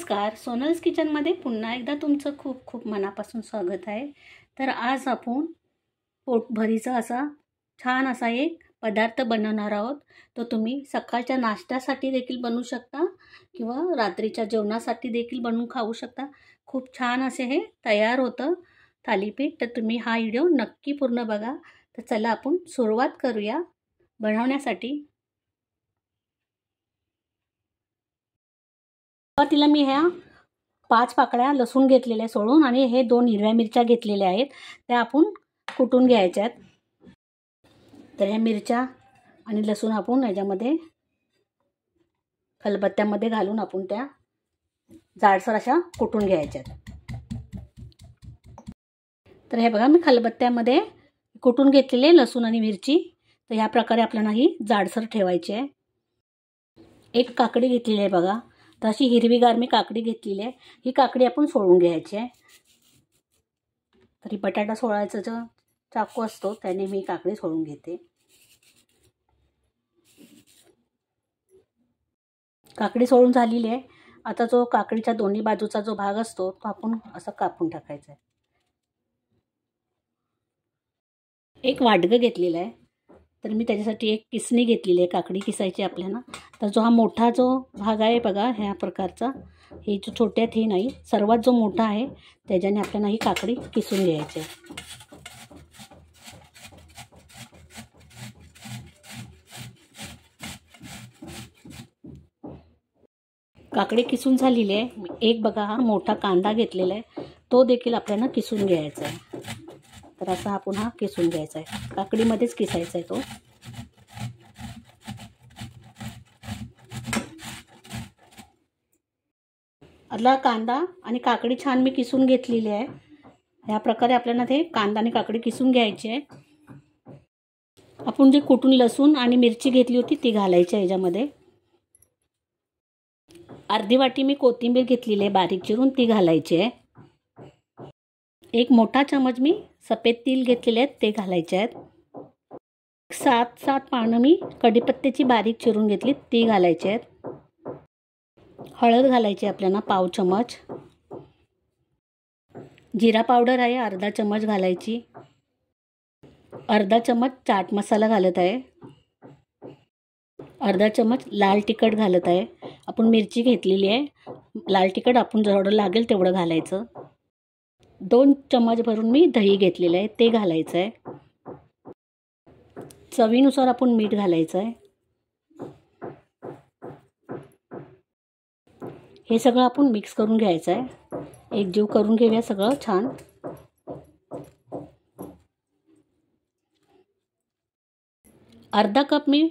नमस्कार, सोनल्स किचनमध्ये पुन्हा एकदा तुमचं खूप खूप मनापासून स्वागत आहे। तर आज आपण पोटभरीचा असा छान असा एक पदार्थ बनवणार आहोत। तो तुम्ही सकाळच्या नाश्त्यासाठी देखील बनवू शकता किंवा रात्रीच्या जेवणासाठी देखील बनवून खाऊ शकता। खूप छान असे हे तयार होतं थालीपीठ। तर तुम्ही हा व्हिडिओ नक्की पूर्ण बघा। तर चला आपण सुरुवात करूया बनवण्यासाठी। तिला मी ह्या 5 पाकळ्या लसूण घेतलेल्या सोडून आणि हे 2 हिरव्या मिरच्या घेतलेल्या आहेत, त्या आपण कुटून घ्यायच्या आहेत। तर ह्या मिरच्या आणि लसूण आपण याच्यामध्ये खलबत्त्यामध्ये घालून आपण त्या जाडसर अशा कुटून घ्यायच्या आहेत। तर हे बघा मी खलबत्त्यामध्ये कुटून घेतलेले लसूण आणि मिरची। तर ह्या प्रकारे आपल्याला ही जाडसर ठेवायची आहे। एक काकडी घेतलेली आहे बघा, तर अशी हिरवीगार मी काकडी घेतलेली आहे। ही काकडी आपण सोलून घ्यायची आहे। तरी बटाटा सोलायचा जो चाकू असतो त्याने मी काकडी सोलून घेते। काकडी सोलून झालेली आहे। आता जो काकडीच्या दोन्ही बाजूचा जो भाग असतो तो आपण असं कापून टाकायचा आहे। एक वाटगं घेतलेलं आहे, तर मी त्याच्यासाठी एक किसणी घेतलेली आहे, काकडी किसायची आपल्याला। तर जो हा मोठा जो भाग आहे बघा ह्या प्रकारचा, हे जो छोट्यात हे नाही, सर्वात जो मोठा आहे त्याच्याने आपल्याला ही काकडी किसून घ्यायची आहे। काकडी किसून झालेली आहे। एक बघा हा मोठा कांदा घेतलेला आहे, तो देखील आपल्याला किसून घ्यायचा आहे। तर असा आपण हा किसून घ्यायचा आहे, काकडीमध्येच किसायचा आहे तो। आदला कांदा आणि काकडी छान मी किसून घेतलेली आहे। ह्या प्रकारे आपल्याला ते कांदा आणि काकडी किसून घ्यायची आहे। आपण जे कुटून लसूण आणि मिरची घेतली होती ती घालायची आहे याच्यामध्ये। अर्धी वाटी मी कोथिंबीर घेतलेली आहे बारीक चिरून, ती घालायची आहे। एक मोठा चमच मी सफेद तीळ घेतलेले आहेत, ते घालायचे आहेत। 7 पानं मी कढीपत्त्याची बारीक चिरून घेतली, ती घालायची आहेत। हळद घालायची आपल्याला पाव चमच। जिरा पावडर आहे अर्धा चमच घालायची। अर्धा चमच चाट मसाला घालत आहे। अर्धा चमच लाल तिखट घालत आहे। आपण मिरची घेतलेली आहे, लाल तिखट आपण जेवढं लागेल तेवढं घालायचं। 2 चमच भरून मी दही घेतलेलं आहे, ते घालायचं आहे। चवीनुसार आपण मीठ घालायचं आहे। हे सगळं आपण मिक्स करून घ्यायचं आहे, एकजीव करून घेऊया सगळं छान। अर्धा कप मी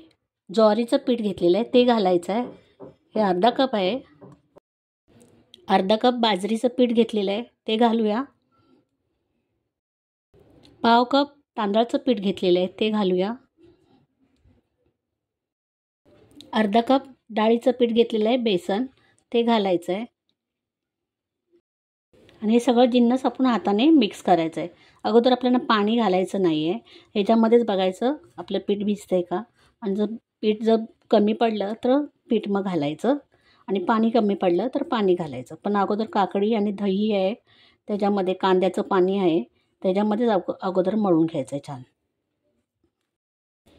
ज्वारीचं पीठ घेतलेलं आहे, ते घालायचं आहे। हे अर्धा कप आहे। अर्धा कप बाजरीचं पीठ घेतलेलं आहे, ते घालूया। पाव कप तांदळाचं पीठ घेतलेलं आहे, ते घालूया। अर्धा कप डाळीचं पीठ घेतलेलं आहे बेसन, ते घालायचं आहे। आणि हे सगळं जिन्नस आपण हाताने मिक्स करायचं आहे। अगोदर आपल्याला पाणी घालायचं नाही आहे, ह्याच्यामध्येच बघायचं आपलं पीठ भिजतंय का। आणि जर कमी पडलं तर पीठ मग घालायचं, आणि पाणी कमी पडलं तर पाणी घालायचं। पण अगोदर काकडी आणि दही आहे, त्याच्यामध्ये कांद्याचं पाणी आहे, त्याच्यामध्येच अगोदर मळून घ्यायचं आहे छान।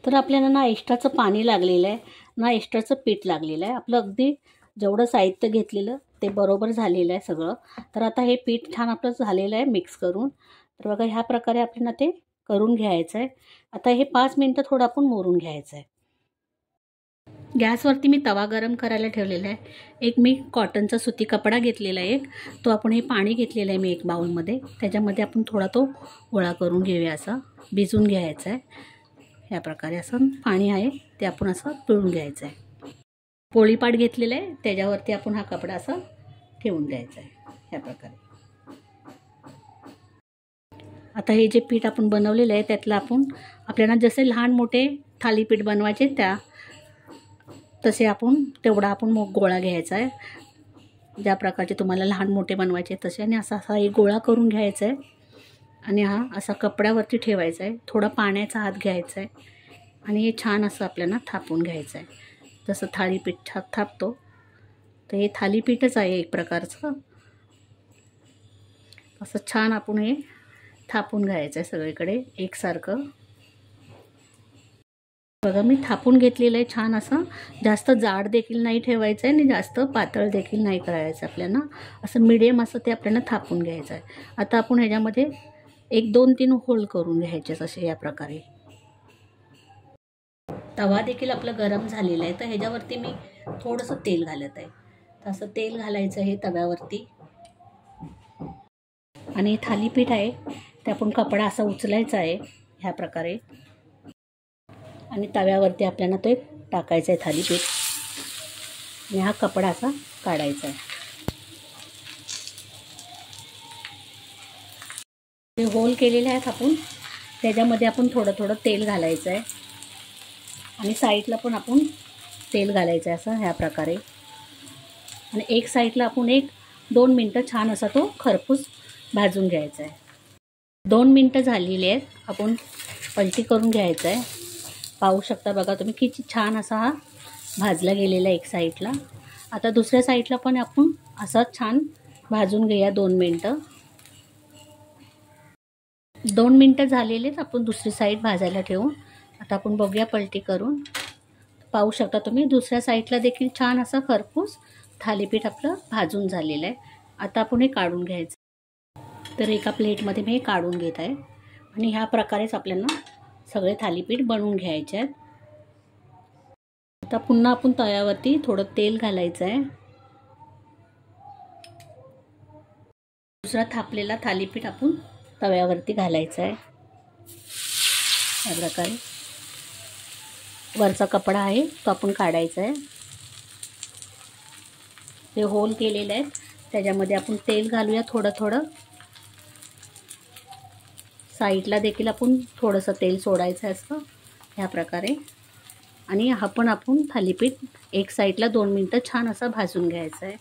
तर आपल्याला ना एक्स्ट्राचं पाणी लागलेलं आहे ना एक्स्ट्राचं पीठ लागलेलं आहे। आपलं अगदी जेवढं साहित्य घेतलेलं ते बरोबर झालेलं आहे सगळं। तर आता हे पीठ छान आपलं झालेलं आहे मिक्स करून। तर बघा ह्या प्रकारे आपल्याला ते करून घ्यायचं आहे। आता हे 5 मिनिटं थोडं आपण मोरून घ्यायचं आहे। गॅसवरती मी तवा गरम करायला ठेवलेला आहे। एक मी कॉटनचा सुती कपडा घेतलेला आहे, तो आपण हे पाणी घेतलेलं आहे मी एक बाउलमध्ये, त्याच्यामध्ये आपण थोडा तो गोळा करून घेऊया, असं भिजून घ्यायचं आहे। ह्या प्रकारे असं पाणी आहे ते आपण असं पिळून घ्यायचं आहे। पोळीपाट घेतलेलं आहे, त्याच्यावरती आपण हा कपडा असा ठेवून द्यायचा आहे ह्या प्रकारे। आता हे जे पीठ आपण बनवलेलं आहे त्यातलं आपण आपल्याला जसे लहान मोठे थालीपीठ बनवायचे तसे आपण तेवढा आपण गोळा घ्यायचा आहे, ज्या प्रकारचे तुम्हाला लहान मोठे बनवायचे तसे। आणि असा एक गोळा करून घ्यायचा आहे आणि हा असा कपड्यावरती ठेवायचा आहे। थोडा पाण्याचा हात घ्यायचा आहे आणि हे छान असं आपल्याला थापून घ्यायचं आहे, जसं थालीपीठ थापतो तर हे थालीपीठच आहे एक प्रकारचं. असं छान आपण हे थापून घ्यायचं आहे सगळीकडे एकसारखं. बघा मी थापून घेतलेलं आहे छान असं. जास्त जाड देखील नाही ठेवायचं आहे आणि जास्त पातळ देखील नाही करायचं आपल्याला. असं मीडियम असं ते आपल्याला थापून घ्यायचं आहे. आता आपण ह्याच्यामध्ये 1-2-3 होल करून घ्यायचे असे या प्रकारे. तवा देखील आपला गरम झालेला आहे, तर ह्याच्यावरती मी थोडंसं तेल घालत आहे. तर असं तेल घालायचं आहे तव्यावरती. आणि थालीपीठ आहे ते आपण कपडा असा उचलायचा आहे ह्या प्रकारे आणि तव्यावरती आपल्याला ते टाकायचं आहे थालीपीठ आणि हा कपडा असा काढायचा आहे. ते होल केलेले आहेत आपण, त्याच्यामध्ये आपण थोडं थोडं तेल घालायचं आहे आणि साईडला पण आपण तेल घालायचं आहे असं ह्या प्रकारे. आणि एक साईडला आपण 1-2 मिनटं छान असा तो खरपूस भाजून घ्यायचा आहे. 2 मिनटं झालेली आहेत, आपण पलटी करून घ्यायचं आहे. पाहू शकता बघा तुम्ही किती छान असा हा भाजला गेलेला आहे एक साईडला. आता दुसऱ्या साईडला पण आपण असा छान भाजून घेऊया 2 मिनटं. 2 मिनटं झालेलेच आपण दुसरी साईड भाजायला ठेवून आता आपण बघूया पलटी करून. पाहू शकता तुम्ही दुसऱ्या साईडला देखील छान असं खरपूस थालीपीठ आपलं भाजून झालेलं आहे. आता आपण हे काढून घ्यायचं. तर एका प्लेटमध्ये मी हे काढून घेत आहे आणि ह्या प्रकारेच आपल्याला सगळे थालीपीठ बनवून घ्यायचे आहेत. आता पुन्हा आपण तव्यावरती थोडं तेल घालायचं आहे. दुसरा थापलेला थालीपीठ आपण तव्यावरती घालायचं आहे या प्रकारे. वरचा कपडा आहे तो आपण काढायचा आहे. ते होल केलेले आहेत त्याच्यामध्ये आपण तेल घालूया थोडं थोडं. साईडला देखील आपण थोडंसं तेल सोडायचं असतं ह्या प्रकारे. आणि हा पण आपण थालीपीठ एक साईडला 2 मिनटं छान असा भाजून घ्यायचा आहे.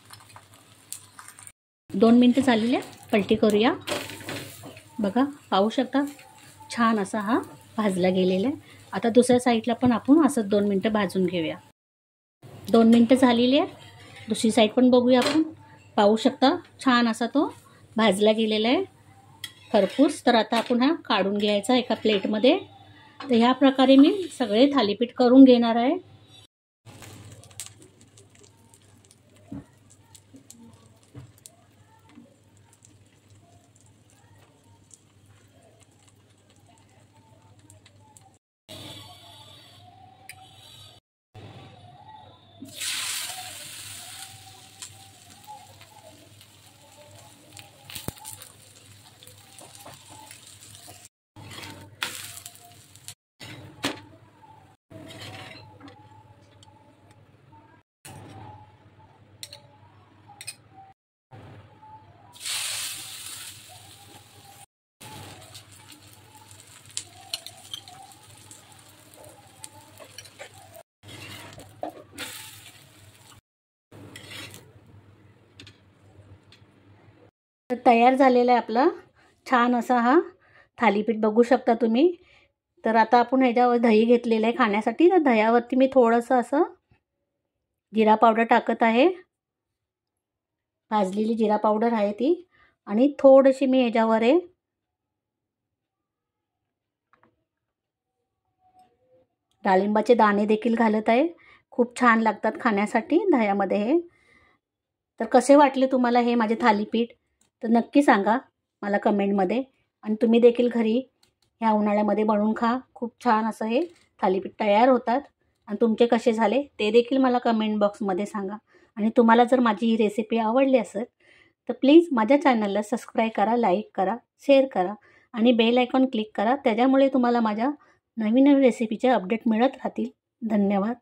2 मिनटं झालेली आहे, पलटी करूया. बघा पाहू शकता छान असा हा भाजला गेलेला आहे. आता दुसऱ्या साईडला पण आपण असं 2 मिनटं भाजून घेऊया. 2 मिनटं झालेली आहे, दुसरी साईड पण बघूया आपण. पाहू शकता छान असा तो भाजला गेलेला आहे खरपूस. तर आता आपण हा काढून घ्यायचा एका प्लेटमध्ये. तर ह्या प्रकारे मी सगळे थालीपीठ करून घेणार आहे. तर तयार झालेला आहे आपला छान असा हा थालीपीठ बघू शकता तुम्ही. तर आता आपण ह्याच्यावर दही घेतलेलं आहे खाण्यासाठी. तर दह्यावरती मी थोडंसं असं जिरा पावडर टाकत आहे. भाजलेली जिरा पावडर आहे ती. आणि थोडीशी मी ह्याच्यावर आहे डाळिंबाचे दाणे देखील घालत आहे. खूप छान लागतात खाण्यासाठी दह्यामध्ये हे. तर कसे वाटले तुम्हाला हे माझे थालीपीठ तर नक्की सांगा मला कमेंटमध्ये. आणि तुम्ही देखील घरी ह्या उन्हाळ्यामध्ये बनवून खा. खूप छान असं हे थालीपीठ तयार होतात. आणि तुमचे कसे झाले ते देखील मला कमेंट बॉक्समध्ये सांगा. आणि तुम्हाला जर माझी ही रेसिपी आवडली असेल तर प्लीज माझ्या चॅनलला सबस्क्राईब करा, लाईक करा, शेअर करा आणि बेल आयकॉन क्लिक करा. त्याच्यामुळे तुम्हाला माझ्या नवीन नवीन रेसिपीचे अपडेट मिळत राहतील. धन्यवाद.